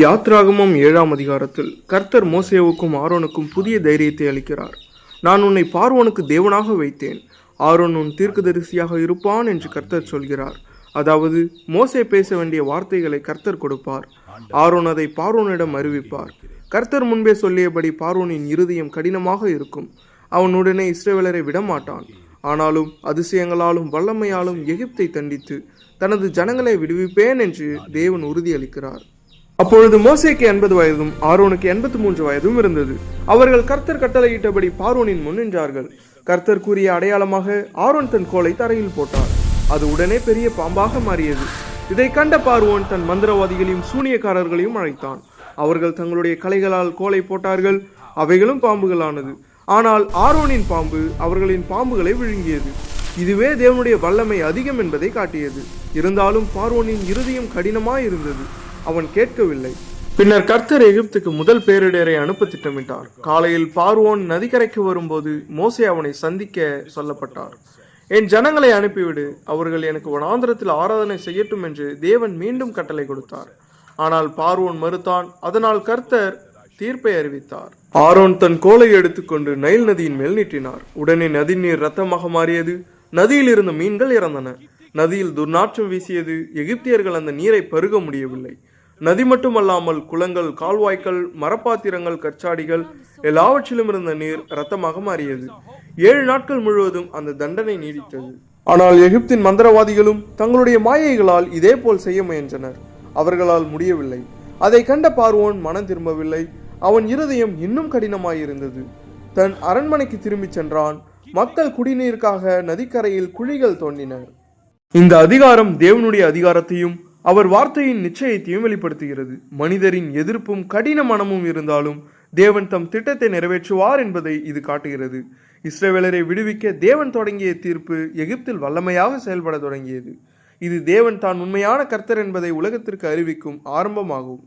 யாத்ராகமம் 7ஆம் அதிகாரத்தில் கர்த்தர் மோசேவுக்கும் ஆரோனுக்கும் புதிய தைரியத்தை அளிக்கிறார். நான் உன்னை பார்வோனுக்கு தேவனாக வைத்தேன், ஆரோன் உன் தீர்க்கதரிசியாக இருப்பான் என்று கர்த்தர் சொல்கிறார். அதாவது மோசே பேச வேண்டிய வார்த்தைகளை கர்த்தர் கொடுப்பார், ஆரோன் அதை பார்வோனிடம் அறிவிப்பார். கர்த்தர் முன்பே சொல்லியபடி பார்வோனின் இருதயம் கடினமாக இருக்கும், அவன் உடனே இஸ்ரவேலரை விடமாட்டான். ஆனாலும் அதிசயங்களாலும் வல்லமையாலும் எகிப்தை தண்டித்து தனது ஜனங்களை விடுவிப்பேன் என்று தேவன் உறுதியளிக்கிறார். அப்பொழுது மோசேக்கு 80 வயதும் ஆரோனுக்கு 83 வயதும் இருந்தது. அவர்கள் கர்த்தர் கட்டளையிட்டபடி பார்வோனின் முன் நின்றார்கள். கர்த்தர் கூறிய அடையாளமாக ஆரோன் தன் கோலை தரையில் போட்டார், அது உடனே பெரிய பாம்பாக மாறியது. இதை கண்ட பார்வோன் தன் மந்திரவாதிகளையும் சூனியக்காரர்களையும் அழைத்தான். அவர்கள் தங்களுடைய கலைகளால் கோலை போட்டார்கள், அவைகளும் பாம்புகளானது. ஆனால் ஆரோனின் பாம்பு அவர்களின் பாம்புகளை விழுங்கியது. இதுவே தேவனுடைய வல்லமை அதிகம் என்பதை காட்டியது. இருந்தாலும் பார்வோனின் இருதயம் கடினமாயிருந்தது, அவன் கேட்கவில்லை. பின்னர் கர்த்தர் எகிப்துக்கு முதல் பேரிடரை அனுப்ப திட்டமிட்டார். காலையில் பார்வோன் நதிக்கரைக்கு வரும்போது மோசே அவனை சந்திக்க சொல்லப்பட்டார். என் ஜனங்களை அனுப்பிவிடு, அவர்கள் எனக்கு வனாந்திரத்தில் ஆராதனை செய்யட்டும் என்று தேவன் மீண்டும் கட்டளை கொடுத்தார். ஆனால் பார்வோன் மறுத்தான். அதனால் கர்த்தர் தீர்ப்பை அறிவித்தார். ஆரோன் தன் கோலை எடுத்துக்கொண்டு நைல் நதியின் மேல் நீட்டினார். உடனே நதி நீர் இரத்தமாக மாறியது, நதியில் இருந்த மீன்கள் இறந்தன. நதியில் துர்நாற்றம் வீசியது, எகிப்தியர்கள் அந்த நீரை பருக முடியவில்லை. நதி மட்டுமல்லாமல் குளங்கள், கால்வாய்கள், மரப்பாத்திரங்கள், கச்சாடிகள் எல்லாவற்றிலும் இருந்த நீர் இரத்தமாக மாறியது. 7 நாட்கள் முழுவதும் அந்த தண்டனை நீடித்தது. ஆனால் எகிப்தின் மந்திரவாதிகளும் தங்களுடைய மாயைகளால் இதே போல் செய்ய முயன்றனர். அவர்களால் முடியவில்லை. அதை கண்ட பார்வோன் மனம் திரும்பவில்லை. அவன் இருதயம் இன்னும் கடினமாயிருந்தது. தன் அரண்மனைக்கு திரும்பிச் சென்றான். மக்கள் குடிநீருக்காக நதிக்கரையில் குழிகள் தோண்டினர். இந்த அதிகாரம் தேவனுடைய அதிகாரத்தையும் அவர் வார்த்தையின் நிச்சயத்தையும் வெளிப்படுத்துகிறது. மனிதரின் எதிர்ப்பும் கடின மனமும் இருந்தாலும் தேவன் தம் திட்டத்தை நிறைவேற்றுவார் என்பதை இது காட்டுகிறது. இஸ்ரவேலரை விடுவிக்க தேவன் தொடங்கிய தீர்ப்பு எகிப்தில் வல்லமையாக செயல்பட தொடங்கியது. இது தேவன் தான் உண்மையான கர்த்தர் என்பதை உலகத்திற்கு அறிவிக்கும் ஆரம்பமாகும்.